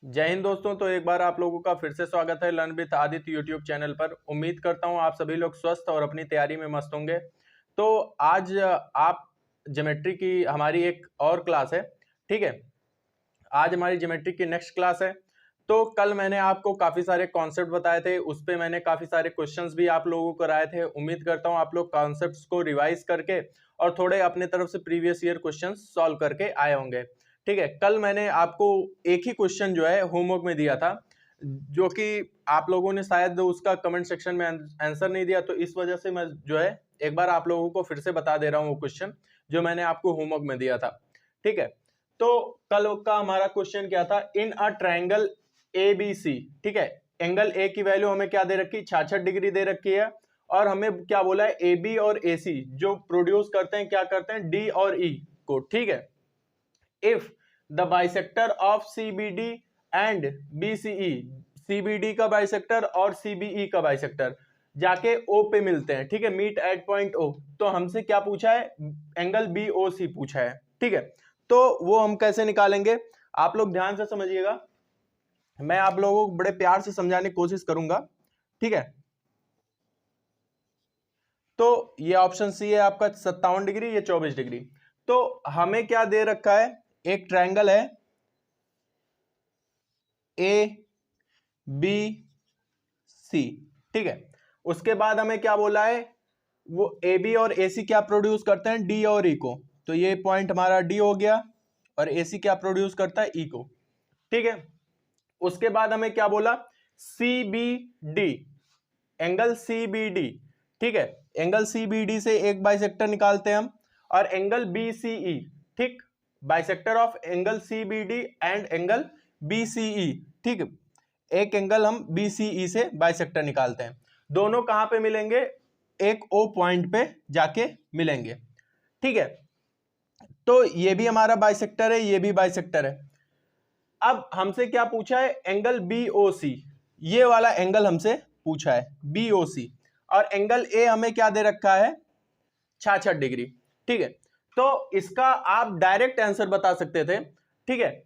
जय हिंद दोस्तों। तो एक बार आप लोगों का फिर से स्वागत है learn with Aditya YouTube channel पर। उम्मीद करता हूं आप सभी लोग स्वस्थ और अपनी तैयारी में मस्त होंगे। तो आज आप ज्योमेट्री की हमारी एक और क्लास है, ठीक है। आज हमारी ज्योमेट्री की नेक्स्ट क्लास है। तो कल मैंने आपको काफ़ी सारे कॉन्सेप्ट बताए थे, उस पर मैंने काफ़ी सारे क्वेश्चंस भी आप लोगों को कराए थे। उम्मीद करता हूँ आप लोग कॉन्सेप्ट्स को रिवाइज करके और थोड़े अपने तरफ से प्रीवियस ईयर क्वेश्चंस सॉल्व करके आए होंगे, ठीक है। कल मैंने आपको एक ही क्वेश्चन जो है होमवर्क में दिया था, जो कि आप लोगों ने शायद उसका कमेंट सेक्शन में आंसर नहीं दिया, तो इस वजह से मैं जो है एक बार आप लोगों को फिर से बता दे रहा हूँ वो क्वेश्चन जो मैंने आपको होमवर्क में दिया था, ठीक है। तो कल का हमारा क्वेश्चन क्या था, इन अ ट्रायंगल ABC, ठीक है। एंगल ए की वैल्यू हमें क्या दे रखी है, 66 डिग्री दे रखी है। और हमें क्या बोला है, AB और AC जो प्रोड्यूस करते हैं क्या करते हैं, D और E को, ठीक है। If the bisector of CBD and BCE, CBD का बाइसेक्टर और CBE का बाइसेक्टर जाके O पे मिलते हैं, ठीक है, मीट एट पॉइंट O। तो हमसे क्या पूछा है, एंगल BOC पूछा है, ठीक है। तो वो हम कैसे निकालेंगे, आप लोग ध्यान से समझिएगा, मैं आप लोगों को बड़े प्यार से समझाने की कोशिश करूंगा, ठीक है। तो ये ऑप्शन सी है आपका 57 डिग्री, ये 24 डिग्री। तो हमें क्या दे रखा है, एक ट्रायंगल है ABC, ठीक है। उसके बाद हमें क्या बोला है, वो AB और AC क्या प्रोड्यूस करते हैं, D और E को। तो ये पॉइंट हमारा D हो गया और AC क्या प्रोड्यूस करता है, E को, ठीक है। उसके बाद हमें क्या बोला, CBD, एंगल CBD, ठीक है। एंगल CBD से एक बाइसेक्टर निकालते हैं हम, और एंगल BCE, ठीक, bisector of angle CBD and angle BCE, ठीक, एक एंगल हम BCE से बाइसेक्टर निकालते हैं। दोनों कहां पे मिलेंगे, एक O पॉइंट पे जाके मिलेंगे, ठीक है। तो ये भी हमारा बाइसेक्टर है, ये भी बाइसेक्टर है। अब हमसे क्या पूछा है, एंगल BOC, ये वाला एंगल हमसे पूछा है BOC, और एंगल A हमें क्या दे रखा है, 66 डिग्री, ठीक है। तो इसका आप डायरेक्ट आंसर बता सकते थे, ठीक है,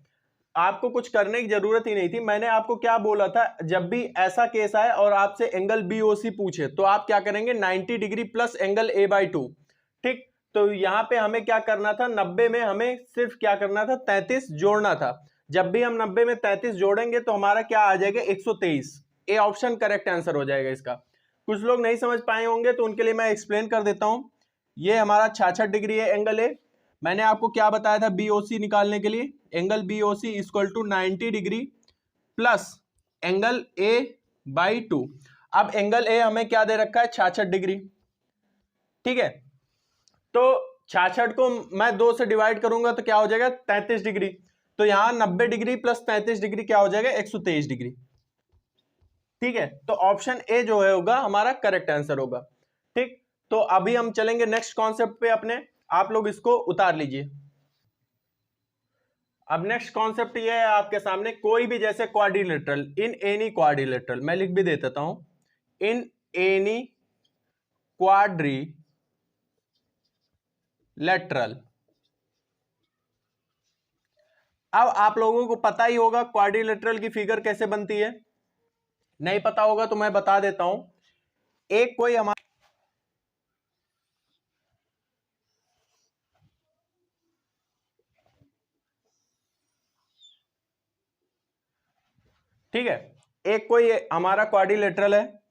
आपको कुछ करने की जरूरत ही नहीं थी। मैंने आपको क्या बोला था, जब भी ऐसा केस आए और आपसे एंगल BOC पूछे तो आप क्या करेंगे, 90 डिग्री प्लस एंगल A/2, ठीक। तो यहां पे हमें क्या करना था, 90 में हमें सिर्फ क्या करना था, 33 जोड़ना था। जब भी हम 90 में 33 जोड़ेंगे तो हमारा क्या आ जाएगा, 123। ए ऑप्शन करेक्ट आंसर हो जाएगा इसका। कुछ लोग नहीं समझ पाए होंगे तो उनके लिए मैं एक्सप्लेन कर देता हूं। ये हमारा 66 डिग्री है एंगल ए। मैंने आपको क्या बताया था BOC निकालने के लिए, angle BOC equal to 90 degree plus angle A/2। अब एंगल ए हमें क्या दे रखा है, 66 डिग्री, ठीक है। तो 66 को मैं 2 से डिवाइड करूंगा तो क्या हो जाएगा, 33 डिग्री। तो यहां 90 डिग्री प्लस 33 डिग्री क्या हो जाएगा, 123 डिग्री, ठीक है। तो ऑप्शन ए जो है होगा हमारा करेक्ट आंसर होगा, ठीक। तो अभी हम चलेंगे नेक्स्ट कॉन्सेप्ट पे अपने, आप लोग इसको उतार लीजिए। अब नेक्स्ट कॉन्सेप्ट ये है आपके सामने, कोई भी जैसे क्वाड्रिलेटरल, इन एनी क्वाड्रिलेटरल, मैं लिख भी दे देता हूं, इन एनी क्वाड्रिलेटरल। अब आप लोगों को पता ही होगा क्वाड्रिलेटरल की फिगर कैसे बनती है, नहीं पता होगा तो मैं बता देता हूं। एक कोई हमारा, ठीक है, एक कोई हमारा क्वाड्रिलेटरल है,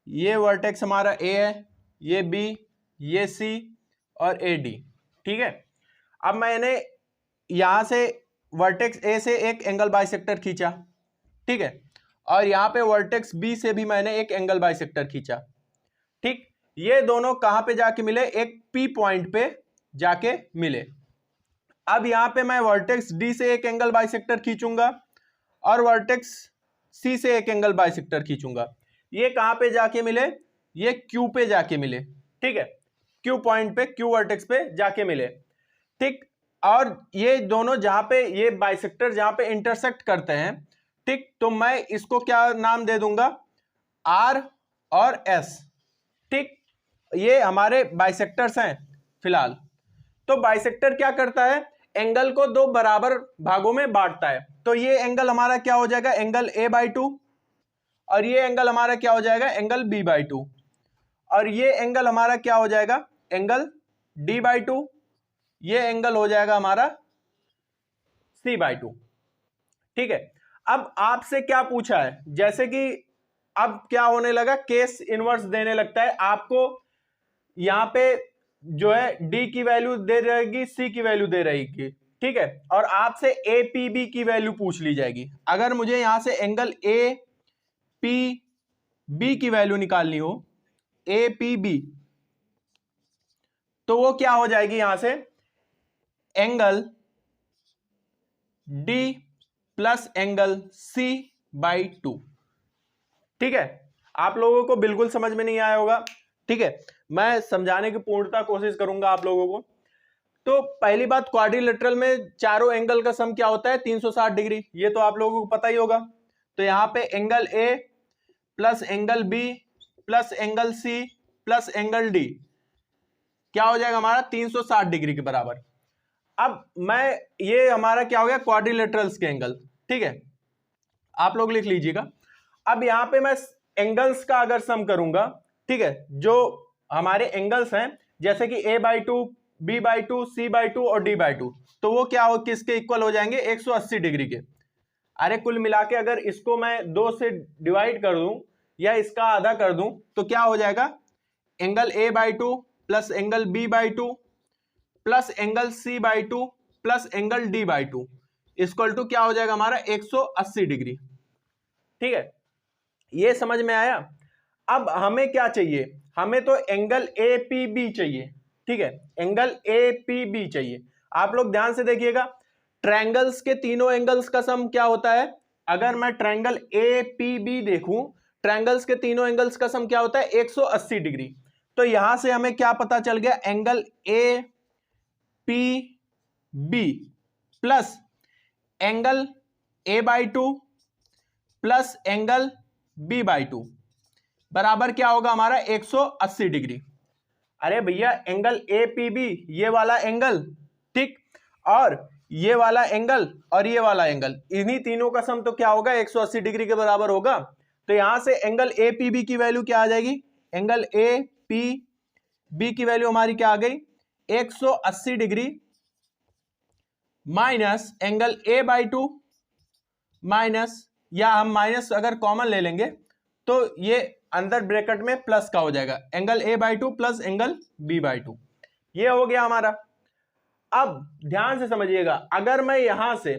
ये वर्टेक्स हमारा ए है, ये बी, ये सी और ए डी, ठीक है। अब मैंने यहां से वर्टेक्स ए से एक एंगल बाइसेक्टर खींचा, ठीक है, और यहां पे वर्टेक्स बी से भी मैंने एक एंगल बाइसेक्टर खींचा, ठीक। ये दोनों कहां पे जाके मिले, एक पी पॉइंट पे जाके मिले। अब यहां पे मैं वर्टेक्स डी से एक एंगल बाइसेक्टर खींचूंगा और वर्टेक्स सी से एक एंगल बाइसेक्टर खींचूंगा। ये कहां पे जाके मिले, ये क्यू पे जाके मिले, ठीक है, क्यू पॉइंट पे, क्यू वर्टेक्स पे जाके मिले, ठीक। और ये दोनों जहां पे ये बाइसेक्टर जहां पे इंटरसेक्ट करते हैं, ठीक, तो मैं इसको क्या नाम दे दूंगा, आर और एस, ठीक। ये हमारे बाइसेक्टर्स हैं फिलहाल। तो बाइसेक्टर क्या करता है, एंगल को दो बराबर भागों में बांटता है। तो ये एंगल हमारा क्या हो जाएगा, एंगल A/2, और ये एंगल हमारा क्या हो जाएगा, एंगल B/2, और ये एंगल हमारा क्या हो जाएगा, एंगल D/2, ये एंगल हो जाएगा हमारा C/2। ठीक है, अब आपसे क्या पूछा है, जैसे कि अब क्या होने लगा, केस इनवर्स देने लगता है आपको। यहां पे जो है D की वैल्यू दे रहेगी, C की वैल्यू दे रहेगी, ठीक है, और आपसे APB की वैल्यू पूछ ली जाएगी। अगर मुझे यहां से एंगल APB की वैल्यू निकालनी हो, APB, तो वो क्या हो जाएगी, यहां से angle D plus angle C/2। ठीक है, आप लोगों को बिल्कुल समझ में नहीं आया होगा, ठीक है, मैं समझाने की पूर्णता कोशिश करूंगा आप लोगों को। तो पहली बात, क्वाड्रिलेटरल में चारों एंगल का सम क्या होता है, 360 डिग्री, ये तो आप लोगों को पता ही होगा। तो यहां पे angle A plus angle B plus angle C plus angle D क्या हो जाएगा हमारा, 360 डिग्री के बराबर। अब मैं, ये हमारा क्या हो गया, क्वाड्रिलेटरल्स के एंगल, ठीक है, आप लोग लिख लीजिएगा। अब यहां पे मैं एंगल्स का अगर सम करूंगा, ठीक है, जो हमारे एंगल्स हैं जैसे कि A/2, B/2, C/2 और D/2, तो वो क्या हो, किसके इक्वल हो जाएंगे, 180 डिग्री के। अरे कुल मिला के अगर इसको मैं 2 से डिवाइड कर दूं या इसका आधा कर दूं तो क्या हो जाएगा, angle A/2 plus angle B/2 plus angle C/2 plus angle D/2 equal to क्या हो जाएगा हमारा, 180 डिग्री। ठीक है, ये समझ में आया। अब हमें क्या चाहिए, हमें तो एंगल APB चाहिए, ठीक है, एंगल APB चाहिए। आप लोग ध्यान से देखिएगा, ट्रायंगल्स के तीनों एंगल्स का सम क्या होता है, अगर मैं ट्रायंगल APB देखूं, ट्रायंगल्स के तीनों एंगल्स का सम क्या होता है, 180 डिग्री। तो यहां से हमें क्या पता चल गया, angle APB plus angle A/2 plus angle B/2 बराबर क्या होगा हमारा, 180 डिग्री। अरे भैया, एंगल APB ये वाला एंगल, ठीक, और ये वाला एंगल और ये वाला एंगल, इन्हीं तीनों का सम तो क्या होगा, 180 डिग्री के बराबर होगा। तो यहां से एंगल APB की वैल्यू क्या आ जाएगी, एंगल APB की वैल्यू हमारी क्या आ गई, 180 degree minus angle A/2 minus, या हम माइनस अगर कॉमन ले लेंगे तो ये अंदर ब्रैकेट में प्लस का हो जाएगा, angle A/2 plus angle B/2, ये हो गया हमारा। अब ध्यान से समझिएगा, अगर मैं यहां से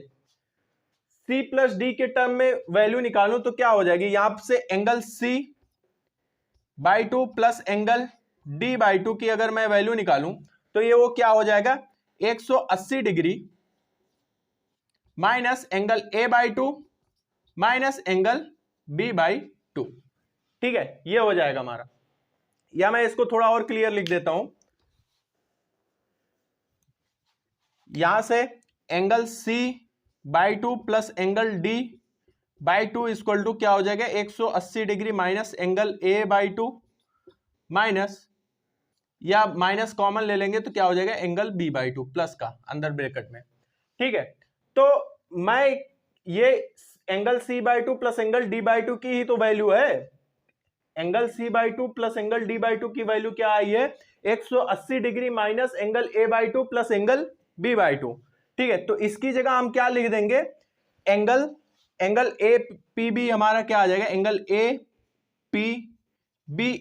C प्लस D के टर्म में वैल्यू निकालूं तो क्या हो जाएगी, यहां से angle C/2 plus angle D/2 की अगर मैं वैल्यू निकालूं तो ये वो क्या हो जाएगा, 180 degree minus angle A/2 minus angle B/2। ठीक है, ये हो जाएगा हमारा, या मैं इसको थोड़ा और क्लियर लिख देता हूं, यहां से angle C/2 plus angle D/2 equal to क्या हो जाएगा, 180 degree minus angle A/2 minus, या माइनस कॉमन ले लेंगे तो क्या हो जाएगा, एंगल B/2 प्लस का अंदर ब्रैकेट में। ठीक है, तो मैं ये angle C/2 plus angle D/2 की ही तो वैल्यू है, angle C/2 plus angle D/2 की वैल्यू क्या आई है, 180 degree minus angle A/2 plus angle B/2। ठीक है, तो इसकी जगह हम क्या लिख देंगे, एंगल APB हमारा क्या आ जाएगा, एंगल APB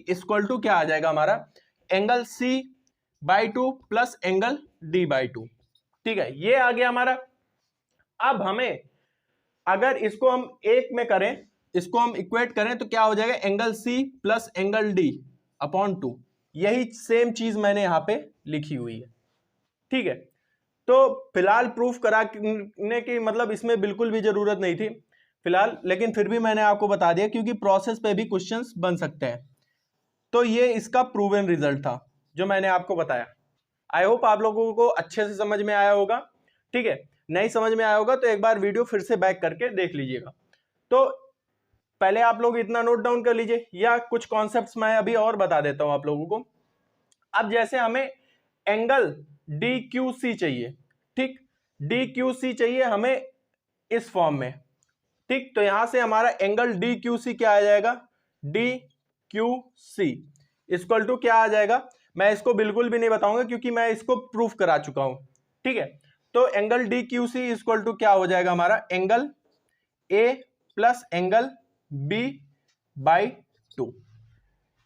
इक्वल टू क्या आ जाएगा हमारा, angle C/2 plus angle D/2। ठीक है, ये आ गया हमारा। अब हमें अगर इसको हम एक में करें, इसको हम इक्वेट करें तो क्या हो जाएगा, angle C plus angle D/2, यही सेम चीज मैंने यहां पे लिखी हुई है। ठीक है, तो फिलहाल प्रूफ कराने की मतलब इसमें बिल्कुल भी जरूरत नहीं थी फिलहाल, लेकिन फिर भी मैंने आपको बता दिया क्योंकि प्रोसेस पे भी क्वेश्चंस बन सकते हैं। तो ये इसका प्रूवन रिजल्ट था जो मैंने आपको बताया। आई होप आप लोगों को अच्छे से समझ में आया होगा। ठीक है, नहीं समझ में आया होगा तो एक बार वीडियो फिर से बैक करके देख लीजिएगा। तो पहले आप लोग इतना नोट डाउन कर लीजिए, या कुछ कॉन्सेप्ट्स मैं अभी और बता देता हूं आप लोगों को। अब जैसे हमें एंगल DQC चाहिए, ठीक, डी क्यू सी चाहिए हमें इस फॉर्म में, ठीक। तो यहां से हमारा एंगल डी क्यू सी क्या आ जाएगा, D Q C equal to क्या आ जाएगा, मैं इसको बिल्कुल भी नहीं बताऊंगा क्योंकि मैं इसको प्रूफ करा चुका हूं, ठीक है। तो angle D Q C equal to क्या हो जाएगा हमारा, angle A plus angle B by 2,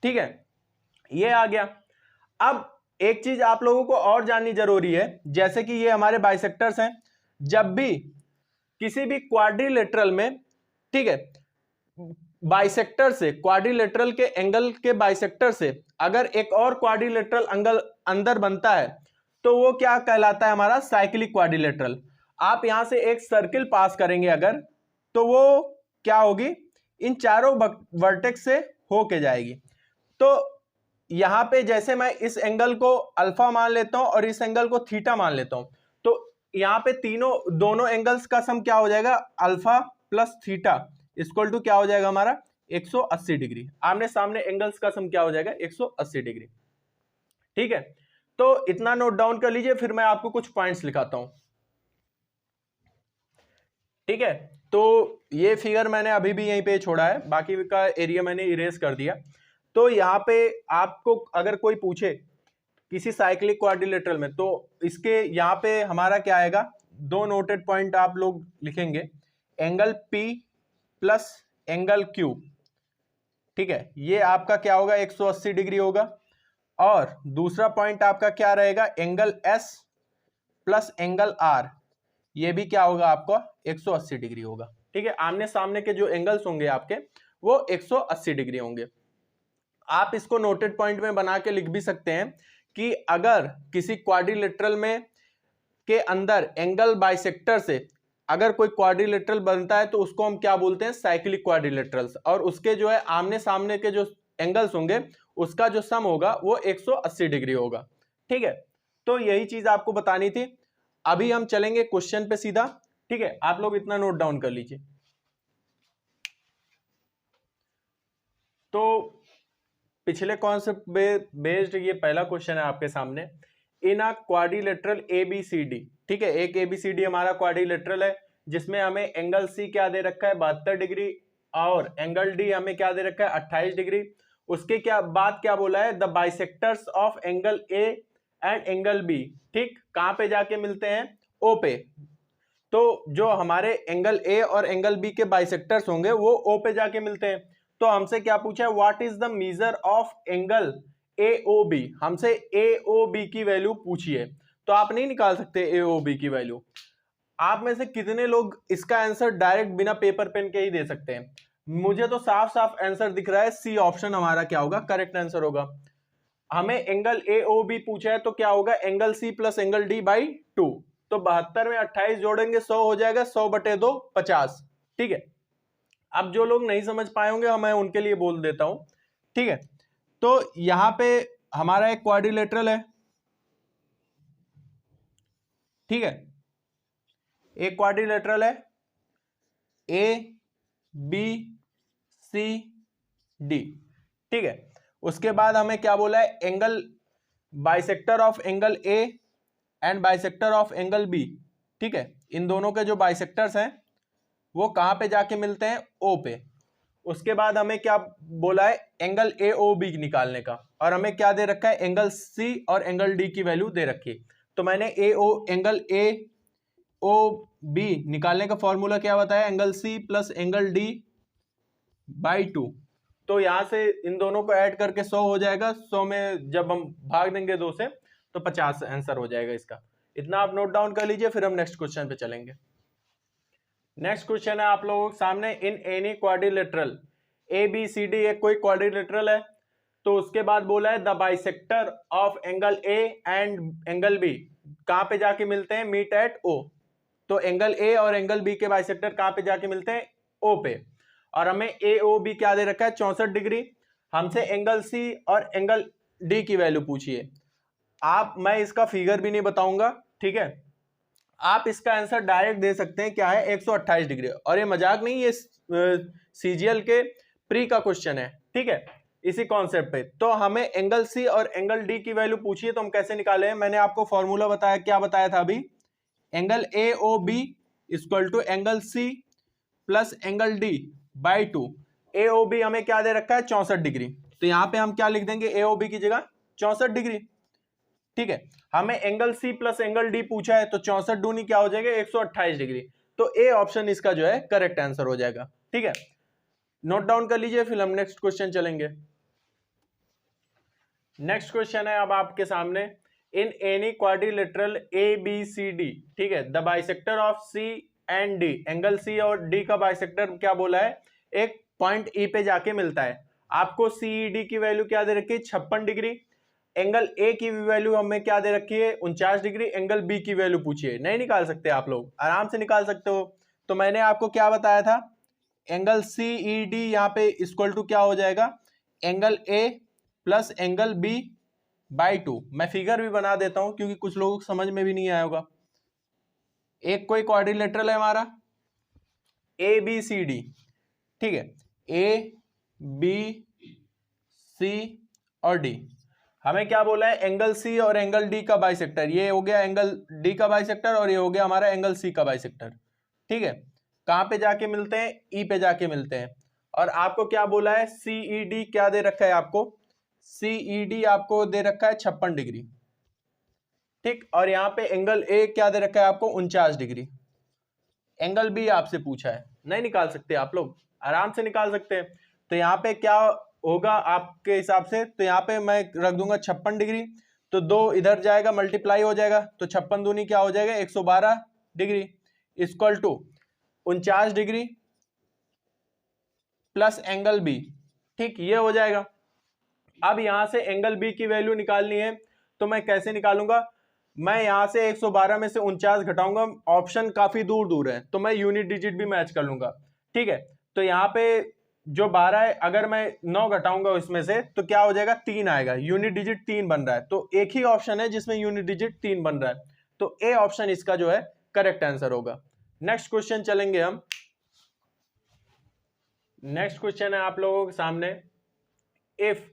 ठीक है, ये आ गया। अब एक चीज आप लोगों को और जाननी जरूरी है, जैसे कि ये हमारे बाइसेक्टर्स हैं, जब भी किसी भी क्वाड्रिलेटरल में, ठीक है, बाइसेक्टर से, क्वाड्रिलेटरल के एंगल के बाइसेक्टर से अगर एक और क्वाड्रिलेटरल एंगल अंदर बनता है तो वो क्या कहलाता है, हमारा साइक्लिक क्वाड्रिलेटरल। आप यहां से एक सर्किल पास करेंगे अगर, तो वो क्या होगी, इन चारों वर्टेक्स से होके जाएगी। तो यहां पे जैसे मैं इस एंगल को अल्फा मान लेता हूं और इस एंगल को थीटा मान लेता हूं, तो यहां पे दोनों एंगल्स का सम क्या हो जाएगा, alpha plus theta equal to क्या हो जाएगा हमारा 180 डिग्री। आमने सामने एंगल्स का सम क्या हो जाएगा 180 डिग्री, ठीक है। तो इतना नोट डाउन कर लीजिए, फिर मैं आपको कुछ पॉइंट्स लिखाता हूं, ठीक है। तो ये फिगर मैंने अभी भी यहीं पे छोड़ा है, बाकी का एरिया मैंने इरेज कर दिया। तो यहाँ पे आपको अगर कोई पूछे किसी साइक्लिक क्वाड्रिलेटरल में, तो इसके यहाँ पे हमारा क्या आएगा, दो नोटेड पॉइंट आप लोग लिखेंगे, angle P plus angle Q, ठीक है, ये आपका क्या होगा 180 डिग्री होगा। और दूसरा पॉइंट आपका क्या रहेगा, angle S plus angle R, ये भी क्या होगा आपका 180 डिग्री होगा, ठीक है। आमने सामने के जो एंगल्स होंगे आपके वो 180 डिग्री होंगे। आप इसको नोटेड पॉइंट में बना के लिख भी सकते हैं कि अगर किसी क्वाड्रिलेटरल में के अंदर एंगल बाइसेक्टर से अगर कोई क्वाड्रिलेटरल बनता है तो उसको हम क्या बोलते हैं, साइक्लिक क्वाड्रिलेटरल्स, और उसके जो है आमने सामने के जो एंगल्स होंगे उसका जो सम होगा वो 180 डिग्री होगा, ठीक है। तो यही चीज आपको बतानी थी। अभी हम चलेंगे क्वेश्चन पे सीधा, ठीक है, आप लोग इतना नोट डाउन कर लीजिए। तो पिछले कॉन्सेप्ट बेस्ड ये पहला क्वेश्चन है आपके सामने, इन अ क्वाड्रिलेटरल ABCD, ठीक है, एक ABCD हमारा क्वाड्रिलेटरल है जिसमें हमें एंगल C क्या दे रखा है 72 डिग्री और एंगल D हमें क्या दे रखा है 28 डिग्री। उसके क्या बाद क्या बोला है, the bisectors of angle A and angle B, ठीक, कहां पे जाके मिलते हैं, O पे। तो जो हमारे एंगल A और एंगल B के बाइसेक्टर्स होंगे वो O पे जाके मिलते हैं। तो हमसे क्या पूछा है, what is the measure of angle AOB, हमसे AOB की वैल्यू पूछी है। तो आप नहीं निकाल सकते AOB की वैल्यू। आप में से कितने लोग इसका आंसर डायरेक्ट बिना पेपर पेन के ही दे सकते हैं, मुझे तो साफ साफ आंसर दिख रहा है, सी ऑप्शन हमारा क्या होगा, करेक्ट आंसर होगा। हमें एंगल AOB पूछा है तो क्या होगा, angle C plus angle D by 2। तो 72 में 28 जोड़ेंगे 100 हो जाएगा, 100/2 50, ठीक है। अब जो लोग नहीं समझ पाए होंगे मैं उनके लिए बोल देता हूं, ठीक है। तो यहां पे हमारा एक क्वाड्रिलेटरल है, ठीक है, एक क्वाड्रिलेटरल है ABCD, ठीक है। उसके बाद हमें क्या बोला है, angle bisector of angle A and bisector of angle B, ठीक है, इन दोनों के जो बाइसेक्टर्स हैं वो कहां पे जाके मिलते हैं, O पे। उसके बाद हमें क्या बोला है, एंगल AOB निकालने का, और हमें क्या दे रखा है, एंगल C और एंगल D की वैल्यू दे रखी है। तो मैंने एंगल AOB निकालने का फॉर्मूला क्या बताया, angle C plus angle D by 2। तो यहां से इन दोनों को ऐड करके 100 हो जाएगा, 100 में जब हम भाग देंगे 2 से तो 50 आंसर हो जाएगा इसका। इतना आप नोट डाउन कर लीजिए, फिर हम नेक्स्ट क्वेश्चन पे चलेंगे। नेक्स्ट क्वेश्चन है आप लोगों के सामने, इन एनी क्वाड्रिलेटरल ABCD, एक कोई क्वाड्रिलेटरल है, तो उसके बाद बोला है the bisector of angle A and angle B कहां पे जाके मिलते हैं, मीट एट O। तो एंगल A और एंगल B के बाइसेक्टर कहां पे जाके मिलते हैं, O पे। और हमें AOB क्या दे रखा है 64 डिग्री। हमसे एंगल C और एंगल D की वैल्यू पूछी है। मैं इसका फिगर भी नहीं बताऊंगा, ठीक है, आप इसका आंसर डायरेक्ट दे सकते हैं, क्या है 128 डिग्री। और ये मजाक नहीं, ये CGL के प्री का क्वेश्चन है, ठीक है, इसी कॉन्सेप्ट पे। तो हमें एंगल C और एंगल D की वैल्यू पूछी है, तो हम कैसे निकाले हैं, मैंने आपको फॉर्मूला बताया, क्या बताया था अभी, angle A O B equal to angle C plus angle D by 2। A O B हमें क्या दे रखा है 64 डिग्री, तो यहां पे हम क्या लिख देंगे ए ओ बी की जगह 64 डिग्री। ठीक है, हमें angle C plus angle D पूछा है, तो 64 दूनी क्या हो जाएगा 128 डिग्री। तो ए ऑप्शन इसका जो है करेक्ट आंसर हो जाएगा। ठीक है, नोट डाउन कर लीजिए, फिर हम नेक्स्ट क्वेश्चन चलेंगे। नेक्स्ट क्वेश्चन है अब आपके सामने, in any quadrilateral A B C D, ठीक है, the bisector of C and D, angle C और डी का बाइसेक्टर क्या बोला है, एक पॉइंट ई पे जाके मिलता है। आपको सी डी की वैल्यू क्या दे रखी है 56 डिग्री, एंगल ए की वैल्यू हमें क्या दे रखी है 49 डिग्री, एंगल बी की वैल्यू पूछिए। नहीं निकाल सकते आप लोग, आराम से निकाल सकते हो। तो मैंने आपको क्या बताया था, एंगल सी ई डी यहाँ पे इक्वल टू क्या हो जाएगा, angle A plus angle B by 2। मैं फिगर भी बना देता हूं क्योंकि कुछ लोगों को समझ में भी नहीं आया होगा। एक कोई क्वाड्रिलेटरल है हमारा ए बी सी डी, ठीक है, ए बी सी और डी, हमें क्या बोला है एंगल सी और एंगल डी का बाइसेक्टर, ये हो गया एंगल डी का बाइसेक्टर और ये हो गया हमारा एंगल सी का बाइसेक्टर। ठीक है, कहां पे जाके मिलते हैं, ई पे जाके मिलते हैं। और आपको क्या बोला है सीई डी क्या दे रखा है आपको, सीई डी आपको दे रखा है 56 डिग्री। ठीक, और यहाँ पे एंगल ए क्या दे रखा है आपको 49 डिग्री। एंगल बी आपसे पूछा है, नहीं निकाल सकते आप लोग, आराम से निकाल सकते हैं। तो यहाँ पे क्या होगा आपके हिसाब से, तो यहाँ पे मैं रख दूंगा 56 डिग्री, तो 2 इधर जाएगा मल्टीप्लाई हो जाएगा, तो 56 दूनी क्या हो जाएगा 112 degree equal to 49 degree plus angle B. ठीक, ये हो जाएगा। अब यहां से एंगल बी की वैल्यू निकालनी है, तो मैं कैसे निकालूंगा, मैं यहां से 112 में से 49 घटाऊंगा, ऑप्शन काफी दूर दूर है तो मैं यूनिट डिजिट भी मैच कर लूंगा। ठीक है, तो यहाँ पे जो 12 है अगर मैं 9 घटाऊंगा उसमें से तो क्या हो जाएगा 3 आएगा, यूनिट डिजिट 3 बन रहा है। तो एक ही ऑप्शन है जिसमें यूनिट डिजिट 3 बन रहा है, तो ए ऑप्शन इसका जो है करेक्ट आंसर होगा। नेक्स्ट क्वेश्चन चलेंगे हम। नेक्स्ट क्वेश्चन है आप लोगों के सामने, if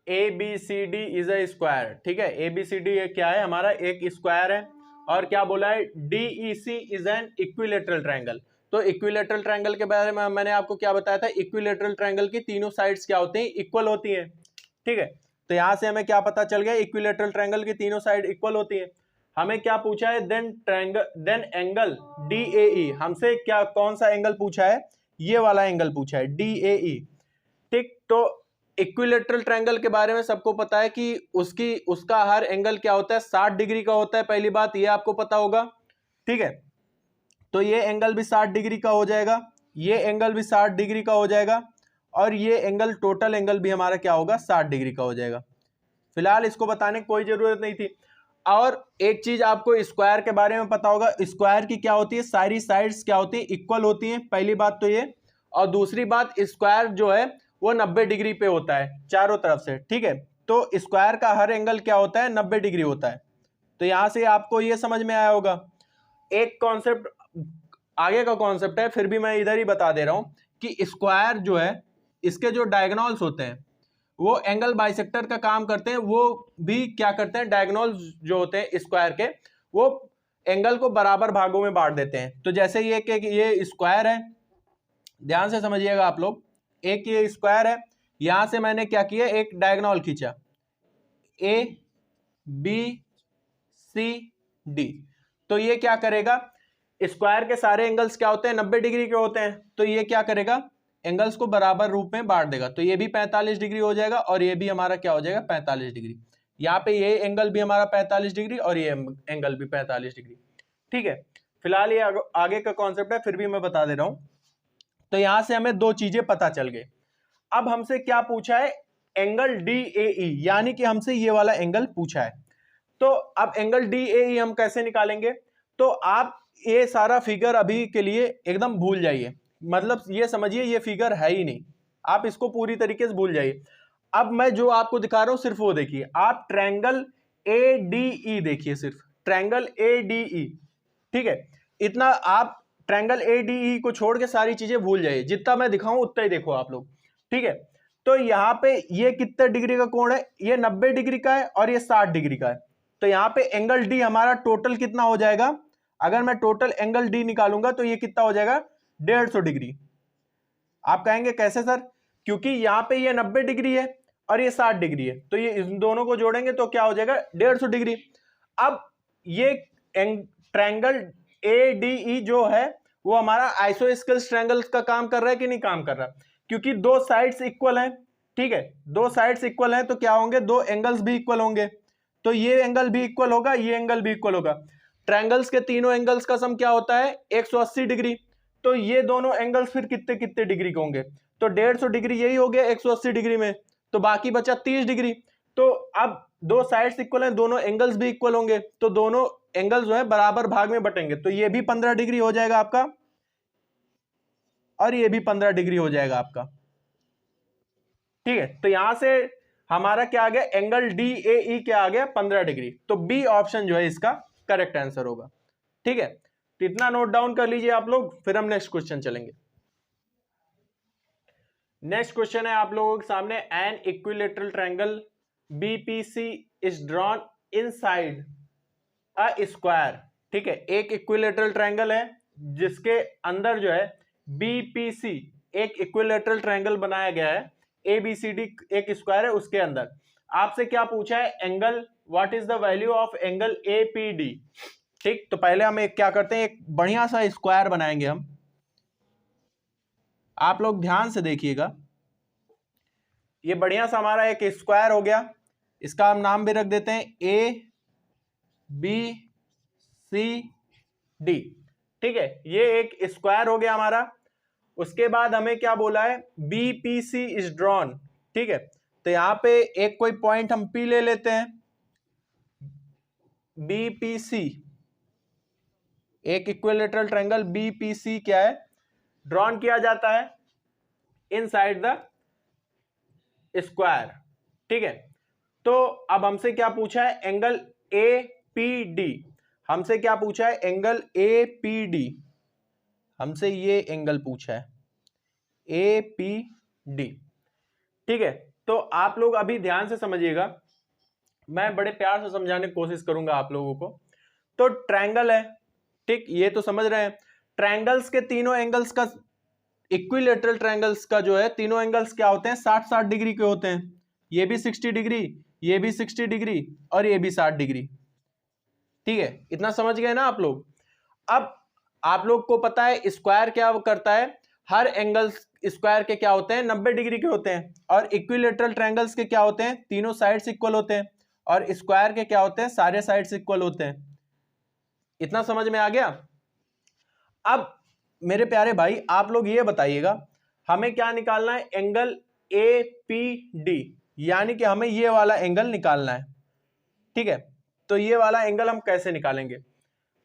A B C D is a square. ठीक है, ए बी सी डी क्या है हमारा एक स्क्वायर है, और क्या बोला है D E C is an equilateral triangle. तो इक्विलेटरल ट्रायंगल के बारे में मैंने आपको क्या बताया था, इक्विलेटरल ट्रायंगल की तीनों साइड्स क्या होती हैं इक्वल होती हैं। ठीक है, तो यहां से हमें क्या पता चल गया इक्विलेटरल ट्रायंगल की तीनों साइड इक्वल होती है। हमें क्या पूछा है देन एंगल डी ए ई, हमसे क्या कौन सा एंगल पूछा है, ये वाला एंगल पूछा है डी ए ई। ठीक, तो इक्विलेटरल ट्रायंगल के बारे में सबको पता है कि उसका हर एंगल क्या होता है 60 डिग्री का होता है, पहली बात ये आपको पता होगा। ठीक है, तो ये एंगल भी 60 डिग्री का हो जाएगा, ये एंगल भी 60 डिग्री का हो जाएगा, और ये एंगल टोटल एंगल भी हमारा क्या होगा 60 डिग्री का हो जाएगा। फिलहाल इसको बताने की कोई जरूरत नहीं थी। और एक चीज आपको स्क्वायर के बारे में पता होगा, स्क्वायर की क्या होती है सारी साइड्स क्या होती है इक्वल होती हैं, पहली बात तो ये। और दूसरी बात स्क्वायर जो है वो 90 डिग्री पे होता है चारों तरफ से। ठीक है, तो स्क्वायर का हर एंगल क्या होता है 90 डिग्री होता है। तो यहां से आपको ये समझ में आया होगा। एक कॉन्सेप्ट आगे का कॉन्सेप्ट है, फिर भी मैं इधर ही बता दे रहा हूं कि स्क्वायर जो है इसके जो डायगोनल्स होते हैं वो एंगल बाइसेक्टर का काम करते हैं, वो भी क्या करते हैं डायगोनल्स जो होते हैं स्क्वायर के वो एंगल को बराबर भागों में बांट देते हैं। तो जैसे ये स्क्वायर है, ध्यान से समझिएगा आप लोग, एक ये स्क्वायर है, यहां से मैंने क्या किया एक डायगोनल खींचा ए बी सी डी, तो ये क्या करेगा स्क्वायर के सारे एंगल्स क्या होते हैं 90 डिग्री के होते हैं, तो ये क्या करेगा एंगल्स को बराबर रूप में बांट देगा। तो ये भी 45 डिग्री हो जाएगा और ये भी हमारा क्या हो जाएगा 45 डिग्री। यहाँ पे ये एंगल भी हमारा 45 डिग्री और ये एंगल भी 45 डिग्री। ठीक है, फिलहाल ये आगे का कॉन्सेप्ट है, फिर भी मैं बता दे रहा हूं। तो यहां से हमें दो चीजें पता चल गई। अब हमसे क्या पूछा है एंगल डी ए ई, यानी कि हमसे ये वाला एंगल पूछा है। तो अब एंगल डी ए ई हम कैसे निकालेंगे, तो आप ये सारा फिगर अभी के लिए एकदम भूल जाइए, मतलब ये समझिए ये फिगर है ही नहीं, आप इसको पूरी तरीके से भूल जाइए। अब मैं जो आपको दिखा रहा हूं सिर्फ वो देखिए, आप ट्रायंगल ए डी ई देखिए, सिर्फ ट्रायंगल ए डी ई। ठीक है, इतना आप ट्रायंगल ए डी ई को छोड़ के सारी चीजें भूल जाइए, जितना मैं दिखाऊं उतना ही देखो आप लोग। ठीक है, तो यहाँ पे ये कितने डिग्री का कोण है, ये 90 डिग्री का है और ये 60 डिग्री का है। तो यहाँ पे एंगल डी हमारा टोटल कितना हो जाएगा, अगर मैं टोटल एंगल डी निकालूंगा तो ये कितना हो जाएगा 150 डिग्री। आप कहेंगे कैसे सर? क्योंकि यहाँ पे ये 90 डिग्री है और ये 60 डिग्री है, तो ये इन दोनों को जोड़ेंगे तो क्या हो जाएगा 150 डिग्री। अब ये ट्रायंगल ADE जो है वो हमारा आइसोस्केल्स ट्रायंगल का काम कर रहा है कि नहीं काम कर रहा? क्योंकि दो साइड्स इक्वल हैं, ठीक है, दो साइड्स इक्वल हैं तो क्या होंगे, दो एंगल्स भी इक्वल होंगे, तो ये एंगल भी इक्वल होगा, ये एंगल भी इक्वल होगा। ट्रायंगल्स के तीनों एंगल्स का सम क्या होता है 180 डिग्री, तो ये दोनों एंगल्स फिर कितने कितने डिग्री के होंगे? तो 150 डिग्री यही हो गया 180 डिग्री में, तो बाकी बचा 30 डिग्री। तो अब दो साइड्स इक्वल हैं, दोनों एंगल्स भी इक्वल होंगे, तो दोनों एंगल जो है बराबर भाग में बटेंगे, तो ये भी 15 डिग्री हो जाएगा आपका और ये भी 15 डिग्री हो जाएगा आपका, ठीक है। तो यहां से हमारा क्या आ गया, एंगल DAE क्या आ गया 15 डिग्री, तो बी ऑप्शन जो है इसका करेक्ट आंसर होगा, ठीक है। तो इतना नोट डाउन कर लीजिए आप लोग, फिर हम नेक्स्ट क्वेश्चन चलेंगे। नेक्स्ट क्वेश्चन है आप लोगों के सामने, an equilateral triangle BPC is drawn inside a square, ठीक है। एक इक्विलेटरल ट्रायंगल है जिसके अंदर जो है BPC एक इक्विलेटरल ट्रायंगल बनाया गया है, ABCD एक स्क्वायर है उसके अंदर। आपसे क्या पूछा है, angle what is the value of angle APD, ठीक। तो पहले हम एक क्या करते हैं, एक बढ़िया सा स्क्वायर बनाएंगे हम, आप लोग ध्यान से देखिएगा। ये बढ़िया सा हमारा एक स्क्वायर हो गया, इसका हम नाम भी रख देते हैं ABCD, ठीक है। ये एक स्क्वायर हो गया हमारा। उसके बाद हमें क्या बोला है, BPC इज ड्रॉन, ठीक है। तो यहां पे एक कोई पॉइंट हम P ले लेते हैं, BPC एक इक्विलेटरल ट्रायंगल BPC क्या है, ड्रॉन किया जाता है इनसाइड द स्क्वायर, ठीक है। तो अब हमसे क्या पूछा है, एंगल APD, हमसे क्या पूछा है, एंगल APD, हमसे ये एंगल पूछा है APD, ठीक है। तो आप लोग अभी ध्यान से समझिएगा, मैं बड़े प्यार से समझाने की कोशिश करूंगा आप लोगों को। तो ट्रायंगल है, ठीक, ये तो समझ रहे हैं। ट्रायंगल्स के तीनों एंगल्स का, इक्विलेटरल ट्रायंगल्स का जो है तीनों एंगल्स क्या होते हैं 60-60 डिग्री के होते हैं, ये भी 60 डिग्री, ये भी 60 डिग्री और ये भी 60 डिग्री, ठीक है। इतना समझ गए ना आप लोग? अब आप लोग को पता है स्क्वायर क्या करता है, हर एंगल स्क्वायर के क्या होते हैं 90 डिग्री के होते हैं, और इक्विलेटरल ट्रायंगल्स के क्या होते हैं, तीनों साइड्स इक्वल होते हैं, और स्क्वायर के क्या होते हैं, सारे साइड्स इक्वल होते हैं। इतना समझ में आ गया? अब मेरे प्यारे भाई आप लोग ये बताइएगा, हमें क्या निकालना है, एंगल APD, यानी कि हमें ये वाला एंगल निकालना है, ठीक है। तो ये वाला एंगल हम कैसे निकालेंगे?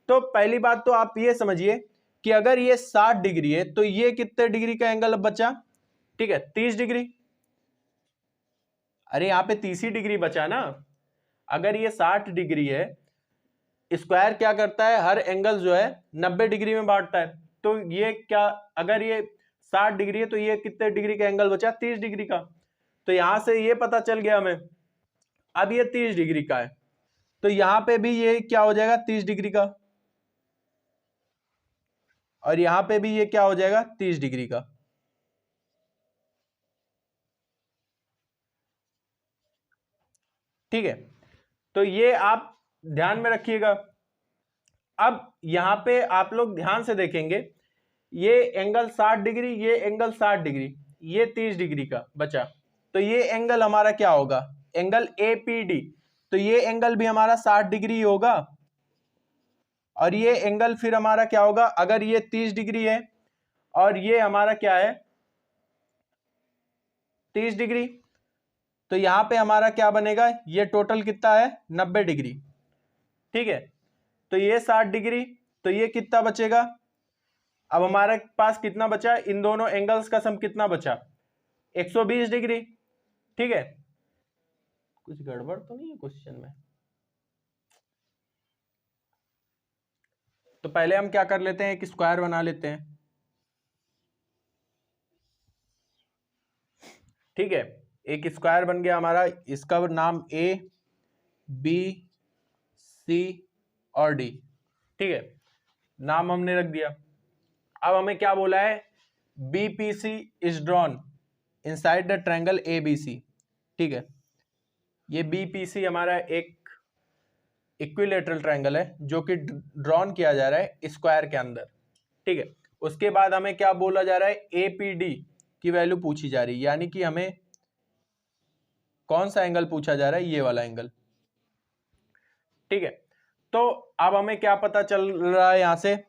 तो पहली बात तो आप ये समझिए कि अगर ये 60 डिग्री है तो ये कितने डिग्री का एंगल अब बचा, ठीक है 30 डिग्री। अरे यहां पे 30 ही डिग्री बचा ना। अगर ये 60 डिग्री है, स्क्वायर क्या करता है, हर एंगल जो है 90 डिग्री में बांटता है, तो ये क्या, अगर ये 60 डिग्री है तो ये कितने डिग्री का एंगल बचा 30 डिग्री का। तो यहां से ये पता चल गया हमें। अब ये 30 डिग्री का है तो यहां पे भी ये क्या हो जाएगा 30 डिग्री का, और यहां पे भी ये क्या हो जाएगा 30 डिग्री का, ठीक है। तो ये आप ध्यान में रखिएगा। अब यहां पे आप लोग ध्यान से देखेंगे, ये एंगल 60 डिग्री, ये एंगल 60 डिग्री, ये 30 डिग्री का बचा, तो ये एंगल हमारा क्या होगा, एंगल APD, तो ये एंगल भी हमारा 60 डिग्री होगा, और ये एंगल फिर हमारा क्या होगा, अगर ये 30 डिग्री है और ये हमारा क्या है 30 डिग्री, तो यहां पे हमारा क्या बनेगा, ये टोटल कितना है 90 डिग्री, ठीक है। तो ये 60 डिग्री, तो ये कितना बचेगा, अब हमारे पास कितना बचा, इन दोनों एंगल्स का सम कितना बचा 120 डिग्री, ठीक है। कुछ गड़बड़ तो नहीं है क्वेश्चन में? तो पहले हम क्या कर लेते हैं, एक स्क्वायर बना लेते हैं, ठीक है। एक स्क्वायर बन गया हमारा, इसका नाम ABCD, ठीक है। नाम हमने रख दिया। अब हमें क्या बोला है, BPC is drawn inside the triangle ABC। ठीक है, ये BPC हमारा एक इक्विलेटरल ट्रायंगल है जो कि ड्रॉन किया जा रहा है स्क्वायर के अंदर। ठीक है, उसके बाद हमें क्या बोला जा रहा है, APD की वैल्यू पूछी जा रही है, यानी कि हमें कौन सा एंगल पूछा जा रहा है, ये वाला एंगल। ठीक है, तो अब हमें क्या पता चल रहा है यहां से,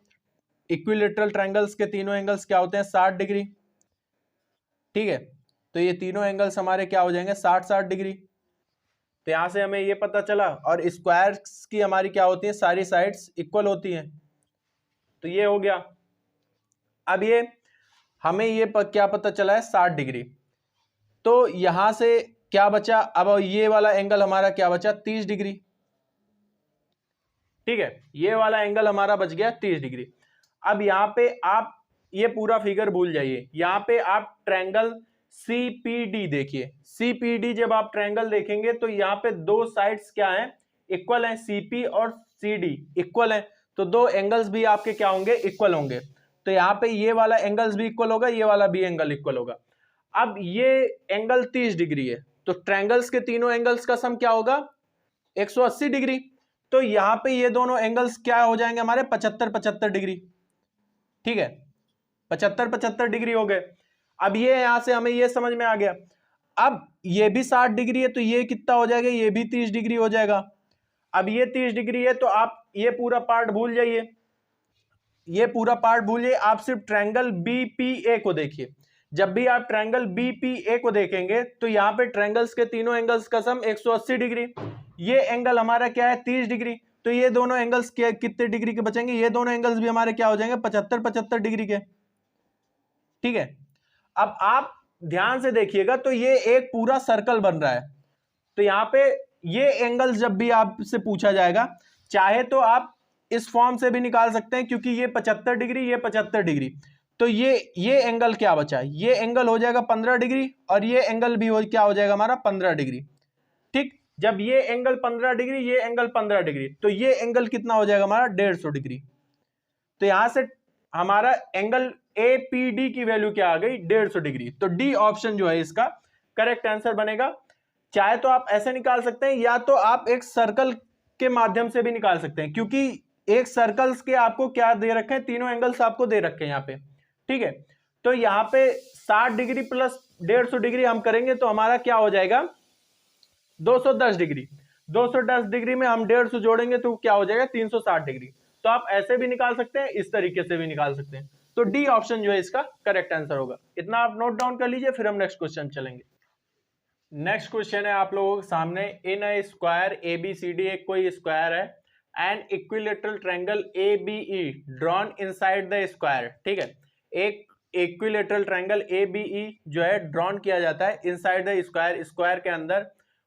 इक्विलेटरल ट्रायंगल्स के तीनों एंगल्स क्या होते हैं, 60 डिग्री। ठीक है, तो ये तीनों एंगल्स हमारे क्या हो जाएंगे, 60-60 डिग्री। तो यहां से हमें ये पता चला, और स्क्वायर्स की हमारी क्या होती है, सारी साइड्स इक्वल होती हैं। तो ये हो गया। अब ये हमें ये क्या पता चला है, 60 डिग्री। तो यहां से क्या बचा, अब ये वाला एंगल हमारा क्या बचा, 30 डिग्री। ठीक है, ये वाला एंगल हमारा बच गया 30 डिग्री। अब यहां पे आप ये पूरा फिगर भूल जाइए, यहां पे आप ट्रायंगल CPD देखिए। CPD जब आप ट्रायंगल देखेंगे तो यहाँ पे दो साइड्स क्या हैं, इक्वल हैं, CP और CD इक्वल हैं, तो दो एंगल्स भी आपके क्या होंगे, इक्वल होंगे। तो यहाँ पे ये वाला एंगल्स भी इक्वल होगा, ये वाला भी एंगल इक्वल होगा। अब ये एंगल 30 डिग्री है, तो ट्रायंगल्स के तीनों एंगल्स का सम क्या होगा, 180 डिग्री। तो यहां पे ये दोनों एंगल्स क्या हो जाएंगे हमारे, 75-75 डिग्री। ठीक है, 75-75 डिग्री हो गए। अब ये यहां से हमें ये समझ में आ गया। अब ये भी 60 डिग्री है, तो ये कितना हो जाएगा, ये भी 30 डिग्री हो जाएगा। अब ये 30 डिग्री है, तो आप ये पूरा पार्ट भूल जाइए, ये पूरा पार्ट भूलिए, आप सिर्फ ट्रायंगल BPA को देखिए। जब भी आप ट्रायंगल BPA को देखेंगे तो यहाँ पे ट्रायंगल्स के तीनों एंगल्स का सम 180 डिग्री, ये एंगल हमारा क्या है, 30 डिग्री। तो ये दोनों एंगल्स कितने डिग्री के बचेंगे, ये दोनों एंगल्स भी हमारे क्या हो जाएंगे, 75-75 डिग्री के। ठीक है, अब आप ध्यान से देखिएगा, तो ये एक पूरा सर्कल बन रहा है। तो यहाँ पे ये एंगल्स जब भी आपसे पूछा जाएगा, चाहे तो आप इस फॉर्म से भी निकाल सकते हैं, क्योंकि ये 75 डिग्री, ये 75 डिग्री, तो ये एंगल क्या बचा, ये एंगल हो जाएगा 15 डिग्री, और ये एंगल भी क्या हो जाएगा हमारा, 15 डिग्री। ठीक, जब ये एंगल 15 डिग्री, ये एंगल 15 डिग्री, तो ये एंगल कितना हो जाएगा हमारा, 150 डिग्री। तो यहां से हमारा एंगल APD की वैल्यू क्या आ गई, 150 डिग्री। तो डी ऑप्शन जो है इसका करेक्ट आंसर बनेगा। चाहे तो आप ऐसे निकाल सकते हैं, या तो आप एक सर्कल के माध्यम से भी निकाल सकते हैं, क्योंकि एक सर्कल्स के आपको क्या दे रखे हैं, तीनों एंगल्स आपको दे रखे हैं यहाँ पे। ठीक है, तो यहाँ पे 60 डिग्री प्लस 150 डिग्री हम करेंगे तो हमारा क्या हो जाएगा, 210 डिग्री। 210 डिग्री में हम 150 जोड़ेंगे तो क्या हो जाएगा, 360 डिग्री। तो आप ऐसे भी निकाल सकते हैं, इस तरीके से भी निकाल सकते हैं। तो डी ऑप्शन जो है इसका करेक्ट आंसर होगा। इतना आप नोट डाउन कर लीजिए, फिर हम नेक्स्ट क्वेश्चन चलेंगे। नेक्स्ट क्वेश्चन है आप लोगों के सामने, इन अ स्क्वायर ABCD, एक कोई स्क्वायर है, and equilateral triangle ABE drawn inside the square. ठीक है, एक इक्विलेटरल ट्रायंगल ABE जो है ड्रॉन किया जाता है इनसाइड द स्क्वायर, स्क्वायर के अंदर।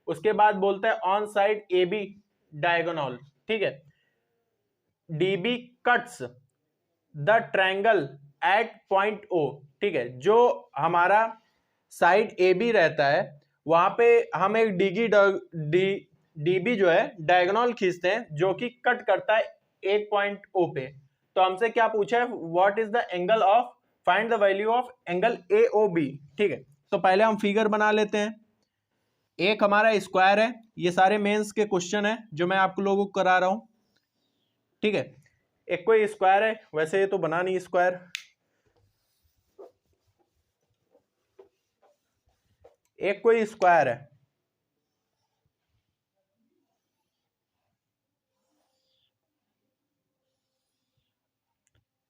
उसके बाद बोलता है ऑन साइड AB डायगोनल। ठीक है, DB cuts the triangle eight point O। ठीक है, जो हमारा साइड AB रहता है वहां पे हम एक DB जो है डायगोनल खींचते हैं, जो कि कट करता है एक पॉइंट O पे। तो हमसे क्या पूछा है, what is the angle of, find the value of angle AOB। ठीक है, तो पहले हम फिगर बना लेते हैं। एक हमारा स्क्वायर है, ये सारे मेंस के क्वेश्चन है जो मैं आप लोगों को करा रहा हूं। ठीक है, एक कोई स्क्वायर है, वैसे ये तो बना नहीं स्क्वायर, एक कोई स्क्वायर है।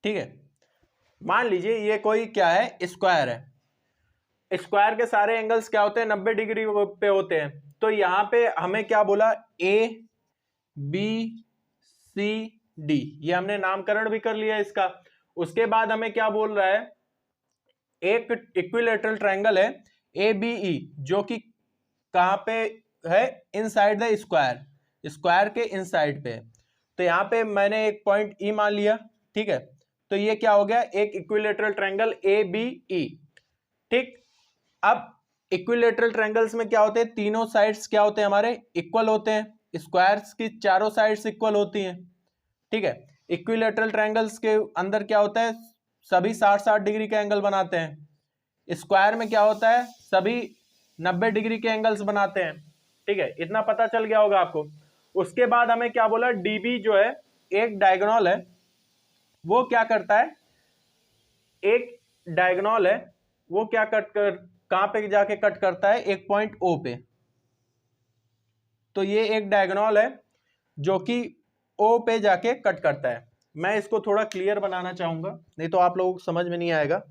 ठीक है, मान लीजिए ये कोई क्या है, स्क्वायर है। स्क्वायर के सारे एंगल्स क्या होते हैं, 90 डिग्री पे होते हैं। तो यहां पे हमें क्या बोला, ABCD, ये हमने नामकरण भी कर लिया इसका। उसके बाद हमें क्या बोल रहा है, एक इक्विलेटरल ट्रायंगल है ABE, जो कि कहां पे है, इनसाइड द स्क्वायर, स्क्वायर के इनसाइड पे। तो यहां पे मैंने एक पॉइंट E मान लिया। ठीक है, तो ये क्या हो गया, एक इक्विलेटरल ट्रायंगल ABE। ठीक, अब इक्विलेटरल ट्रायंगल्स में क्या होते हैं, तीनों साइड्स क्या होते हैं हमारे, इक्वल होते हैं। स्क्वायर्स की चारों साइड्स इक्वल होती हैं। ठीक है, इक्विलैटरल ट्रायंगल्स के अंदर क्या होता है, सभी 60-60 डिग्री के एंगल बनाते हैं। स्क्वायर में क्या होता है, सभी 90 डिग्री के एंगल्स बनाते हैं। ठीक है, इतना पता चल गया होगा आपको। उसके बाद हमें क्या बोला, डीबी जो है एक डायगोनल है, वो क्या करता है, एक डायगोनल है, वो क्या कट कर, कहां पे जाके कट करता है, एक पॉइंट ओ पे। तो ये एक डायगोनल है जो कि ओ पे जाके कट करता है। मैं इसको थोड़ा क्लियर बनाना चाहूंगा, नहीं तो आप लोगों को समझ में नहीं आएगा।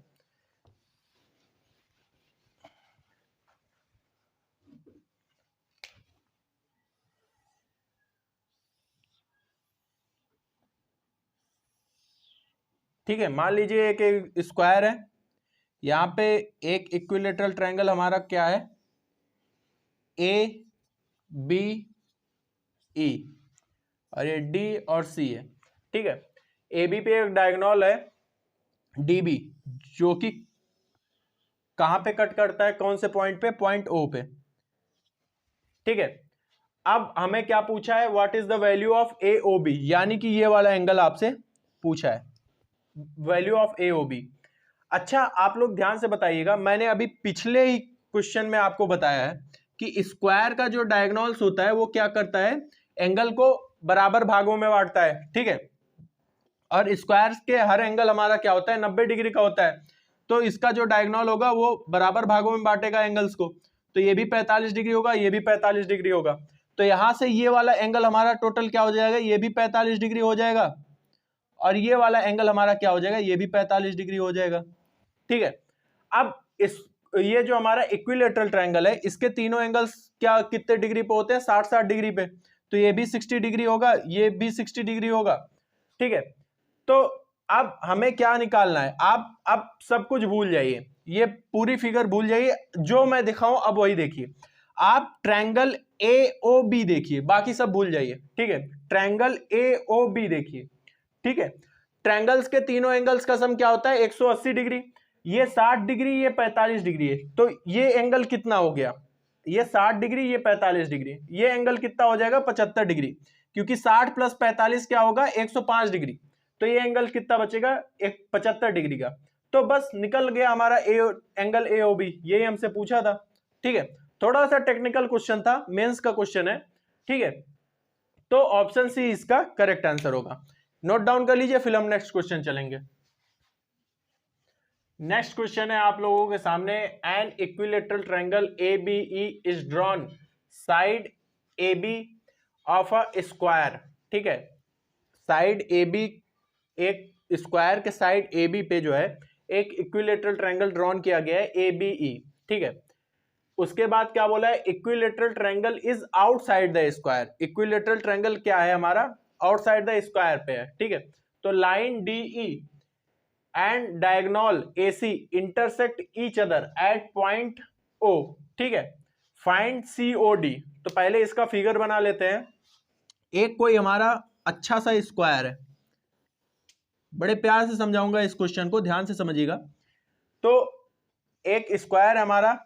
ठीक है, मान लीजिए एक स्क्वायर है, यहां पे एक इक्विलेटरल ट्रायंगल हमारा क्या है, ए बी ई, और ये डी और सी है। ठीक है, ए बी पे एक डायगोनल है डी बी, जो कि कहां पे कट करता है, कौन से पॉइंट पे, पॉइंट ओ पे। ठीक है, अब हमें क्या पूछा है, what is the value of A O B, यानी कि ये वाला एंगल आपसे पूछा है, value of A O B. अच्छा, आप लोग ध्यान से बताइएगा, मैंने अभी पिछले ही क्वेश्चन में आपको बताया है कि स्क्वायर का जो डायगोनल्स होता है वो क्या करता है, एंगल को बराबर भागों में बांटता है। ठीक है, और स्क्वायर के हर एंगल हमारा क्या होता है, 90 डिग्री का होता है। तो इसका जो डायगोनल होगा वो बराबर भागों में बांटेगा एंगल्स को, तो ये भी 45 डिग्री होगा, ये भी 45 डिग्री होगा। तो यहां से ये वाला एंगल हमारा टोटल क्या हो जाएगा, ये भी 45 डिग्री हो जाएगा, और ये वाला एंगल हमारा क्या हो जाएगा, ये भी 45 डिग्री हो जाएगा। ठीक है, अब ये जो हमारा इक्विलेटरल ट्रायंगल है, इसके तीनों एंगल्स क्या कितने डिग्री पे होते हैं, 60-60 डिग्री पे। तो ये भी 60 डिग्री होगा, ये भी 60 डिग्री होगा। ठीक है, तो अब हमें क्या निकालना है, आप अब सब कुछ भूल जाइए, ये पूरी फिगर भूल जाइए, जो मैं दिखाऊं अब वही देखिए। आप ट्रायंगल ए ओ बी देखिए, बाकी सब भूल जाइए। ठीक है, ट्रायंगल ए ओ बी देखिए। ठीक है, ट्रायंगल्स के तीनों एंगल्स का सम क्या होता है, 180 डिग्री। ये 60 डिग्री, ये 45 डिग्री है, तो ये एंगल कितना हो गया, ये 60 डिग्री, ये 45 डिग्री, ये एंगल कितना हो जाएगा, 75 डिग्री, क्योंकि 60 प्लस 45 क्या होगा, 105 डिग्री। तो ये एंगल कितना बचेगा, एक 75 डिग्री का। तो बस निकल गया हमारा एंगल ए ओ बी, यही हमसे पूछा था। ठीक है, थोड़ा सा टेक्निकल क्वेश्चन था, मेंस का क्वेश्चन है। ठीक है, तो ऑप्शन सी इसका करेक्ट आंसर होगा। नोट डाउन कर लीजिए, फिर हम नेक्स्ट क्वेश्चन चलेंगे। नेक्स्ट क्वेश्चन है आप लोगों के सामने, an equilateral triangle A B E is drawn side A B of a square. ठीक है, साइड ए बी, एक स्क्वायर के साइड ए बी पे जो है एक इक्विलेटरल ट्रायंगल ड्रॉन किया गया है ए बी ई। ठीक है, उसके बाद क्या बोला है, equilateral triangle is outside the square. Equilateral triangle क्या है हमारा, आउटसाइड द स्क्वायर पे है। ठीक है, तो line D E and diagonal AC intersect each other at point O। ठीक है, फाइंड COD। तो पहले इसका फिगर बना लेते हैं। एक कोई हमारा अच्छा सा स्क्वायर है, बड़े प्यार से समझाऊंगा इस क्वेश्चन को, ध्यान से समझिएगा। तो एक स्क्वायर है हमारा,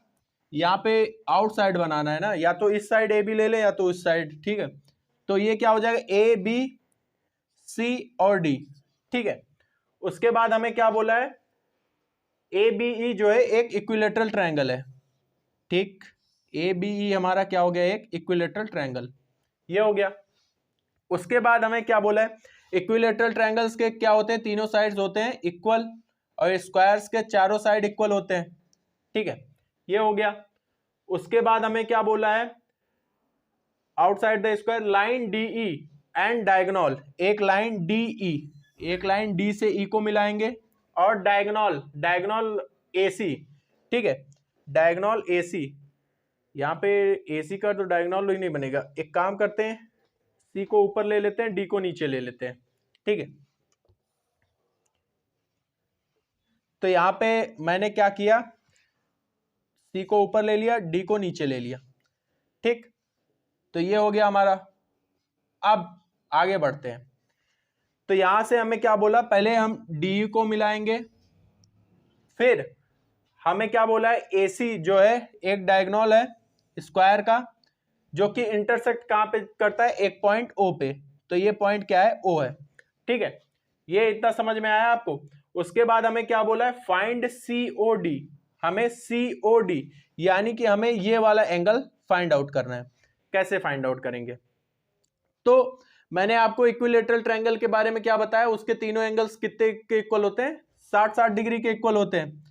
यहाँ पे आउटसाइड बनाना है ना, या तो इस साइड ए बी ले ले या तो इस साइड। ठीक है, तो ये क्या हो जाएगा, A B C और D। ठीक है, उसके बाद हमें क्या बोला है, ए बी ई जो है एक इक्विलेटरल ट्रायंगल है। ठीक, ए बी ई हमारा क्या हो गया, एक इक्विलेटरल ट्रायंगल, ये हो गया। उसके बाद हमें क्या बोला है, इक्विलेटरल ट्रायंगल्स के क्या होते हैं, तीनों साइड्स होते हैं इक्वल, और स्क्वायर्स के चारों साइड इक्वल होते हैं। ठीक है, ये हो गया। उसके बाद हमें क्या बोला है, outside the square line D E and diagonal, एक लाइन डी ई, एक लाइन डी से ई को मिलाएंगे, और डायगोनल, डायगोनल AC। ठीक है, डायगोनल AC, यहाँ पे AC का तो डायगोनल ही नहीं बनेगा, एक काम करते हैं, C को ऊपर ले लेते हैं, D को नीचे ले लेते हैं। ठीक है, तो यहाँ पे मैंने क्या किया, C को ऊपर ले लिया, D को नीचे ले लिया। ठीक, तो ये हो गया हमारा। अब आगे बढ़ते हैं, तो यहां से हमें क्या बोला, पहले हम डी को मिलाएंगे, फिर हमें क्या बोला है, AC जो है एक डायगोनल है स्क्वायर का, जो कि इंटरसेक्ट कहां पे करता है, एक पॉइंट O पे। तो ये पॉइंट क्या है, O है। ठीक है, ये इतना समझ में आया आपको। उसके बाद हमें क्या बोला है, फाइंड COD, हमें COD यानी कि हमें ये वाला एंगल फाइंड आउट करना है। कैसे फाइंड आउट करेंगे, तो मैंने आपको इक्विलेटरल ट्रायंगल के बारे में क्या बताया, उसके तीनों एंगल्स कितने के इक्वल होते हैं, 60-60 डिग्री के इक्वल होते हैं।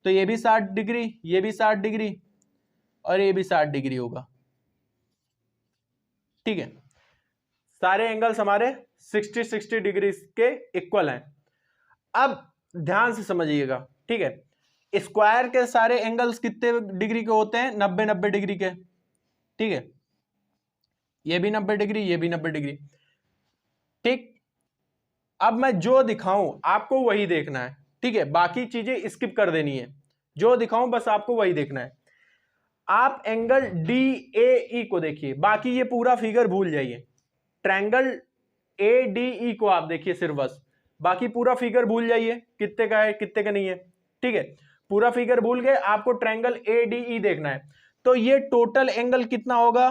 तो ये भी 60 डिग्री, ये भी 60 डिग्री और ये भी 60 डिग्री होगा। ठीक है, सारे एंगल्स हमारे 60-60 डिग्री के इक्वल हैं। अब ध्यान से समझिएगा, ठीक है, स्क्वायर के सारे एंगल्स कितने डिग्री के होते हैं, 90-90 डिग्री के। ठीक है, ये भी 90 डिग्री, ये भी 90 डिग्री। ठीक, अब मैं जो दिखाऊं आपको वही देखना है। ठीक है, बाकी चीजें स्किप कर देनी है, जो दिखाऊं बस आपको वही देखना है। आप एंगल DAE को देखिए, बाकी ये पूरा फिगर भूल जाइए। ट्रायंगल ADE को आप देखिए सिर्फ, बस बाकी पूरा फिगर भूल जाइए, कितने का है कितने का नहीं है। ठीक है, पूरा फिगर भूल गए, आपको ट्रायंगल ADE देखना है। तो ये टोटल एंगल कितना होगा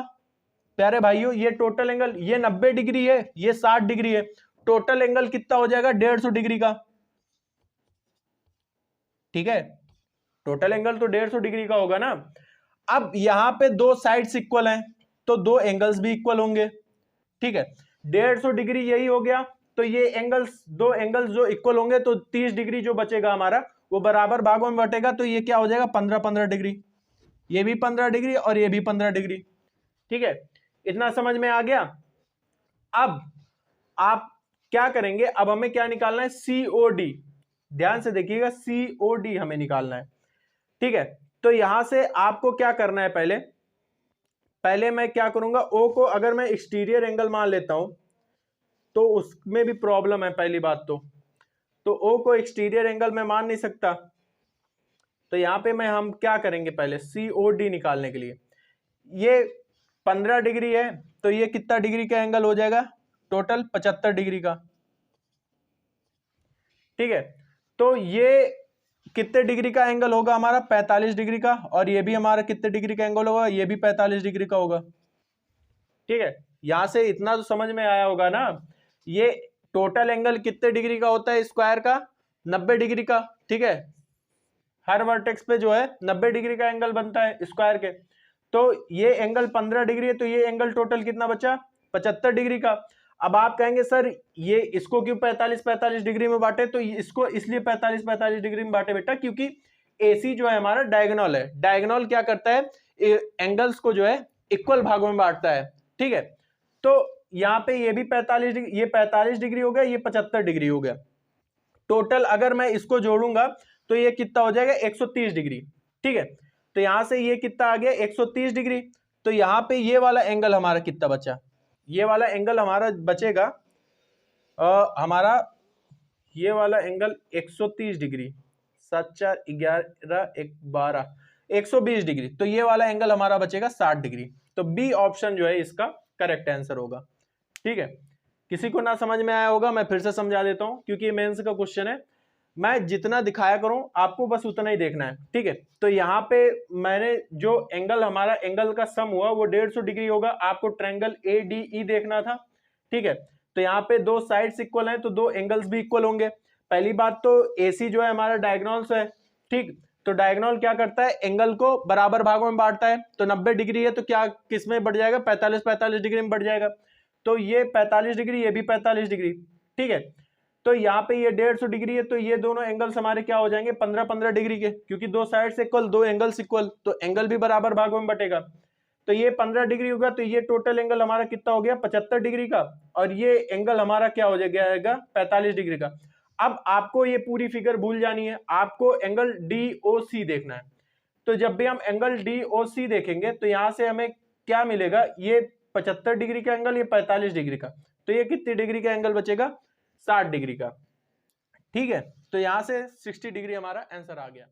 प्यारे भाइयों, ये टोटल एंगल, ये 90 डिग्री है, ये 60 डिग्री है, टोटल एंगल कितना हो जाएगा, 150 डिग्री का। ठीक है, टोटल एंगल तो 150 डिग्री का होगा ना। अब यहां पे दो साइड्स इक्वल हैं, तो दो एंगल्स भी इक्वल होंगे। ठीक है, 150 डिग्री यही हो गया, तो ये एंगल्स, दो एंगल्स जो इक्वल होंगे, तो 30 डिग्री जो बचेगा हमारा वो बराबर भागों में बटेगा, तो ये क्या हो जाएगा, 15-15 डिग्री, ये भी 15 डिग्री और ये भी 15 डिग्री। ठीक है, इतना समझ में आ गया। अब आप क्या करेंगे, अब हमें क्या निकालना है, COD, ध्यान से देखिएगा, COD हमें निकालना है। ठीक है, तो यहां से आपको क्या करना है, पहले मैं क्या करूंगा, O को अगर मैं एक्सटीरियर एंगल मान लेता हूं तो उसमें भी प्रॉब्लम है। पहली बात तो O को एक्सटीरियर एंगल में मान नहीं सकता, तो यहां पे हम क्या करेंगे, पहले COD निकालने के लिए, ये 15 डिग्री है, तो ये कितना डिग्री का एंगल हो जाएगा, टोटल 75 डिग्री का। ठीक है, तो ये कितने डिग्री का एंगल होगा हमारा, 45 डिग्री का, और ये भी हमारा कितने डिग्री का एंगल होगा, ये भी 45 डिग्री का होगा। ठीक है, यहां से इतना तो समझ में आया होगा ना, ये टोटल एंगल कितने डिग्री का होता है स्क्वायर का, 90 डिग्री का। ठीक है, हर वर्टेक्स पे जो है 90 डिग्री का एंगल बनता है स्क्वायर के, तो ये एंगल 15 डिग्री है, तो ये एंगल टोटल कितना बचा, 75 डिग्री का। अब आप कहेंगे सर ये इसको क्यों 45-45 डिग्री में बांटे, तो इसको इसलिए 45-45 डिग्री में बांटे बेटा, क्योंकि AC जो है हमारा डायगोनल है, डायगोनल क्या करता है, एंगल्स को जो है इक्वल भागों में बांटता है। ठीक है, तो यहाँ पे ये भी 45 डिग्री, ये 45 डिग्री हो गया, ये 75 डिग्री हो गया, टोटल अगर मैं इसको जोड़ूंगा तो ये कितना हो जाएगा, 130 डिग्री। ठीक है, तो यहां से ये कितना आ गया, 130 डिग्री। तो यहाँ पे ये वाला एंगल हमारा कितना बचा, ये वाला एंगल हमारा बचेगा हमारा ये वाला एंगल 130 डिग्री, 7 4 11 1 12 120 डिग्री, तो ये वाला एंगल हमारा बचेगा 60 डिग्री। तो बी ऑप्शन जो है इसका करेक्ट आंसर होगा। ठीक है, किसी को ना समझ में आया होगा, मैं फिर से समझा देता हूं, क्योंकि ये मेंस का क्वेश्चन है, मैं जितना दिखाया करूं आपको बस उतना ही देखना है। ठीक है, तो यहाँ पे मैंने जो एंगल, हमारा एंगल का सम हुआ वो 150 डिग्री होगा, आपको ट्रायंगल ADE देखना था। ठीक है, तो यहाँ पे दो साइड्स इक्वल हैं, तो दो एंगल्स भी इक्वल होंगे। पहली बात तो AC जो है हमारा डायगोनल है। ठीक, तो डायगोनल क्या करता है, एंगल को बराबर भागों में बांटता है, तो 90 डिग्री है तो क्या किस में बढ़ जाएगा, 45-45 डिग्री में बढ़ जाएगा, तो ये 45 डिग्री, ये भी 45 डिग्री। ठीक है, तो यहाँ पे ये 150 डिग्री है, तो ये दोनों एंगल्स हमारे क्या हो जाएंगे, 15-15 डिग्री के, क्योंकि दो साइड्स इक्वल, दो एंगल्स इक्वल, तो एंगल भी बराबर भागों में बटेगा। तो ये 15 डिग्री होगा, तो ये टोटल एंगल हमारा कितना हो गया, 75 डिग्री का, और ये एंगल हमारा क्या हो जाएगा, 45 डिग्री का। अब आपको ये पूरी फिगर भूल जानी है, आपको एंगल DOC देखना है। तो जब भी हम एंगल DOC देखेंगे तो यहां से हमें क्या मिलेगा, ये 75 डिग्री का एंगल, ये 45 डिग्री का, तो ये कितनी डिग्री का एंगल बचेगा, 60 डिग्री का। ठीक है, तो यहां से 60 डिग्री हमारा आंसर आ गया।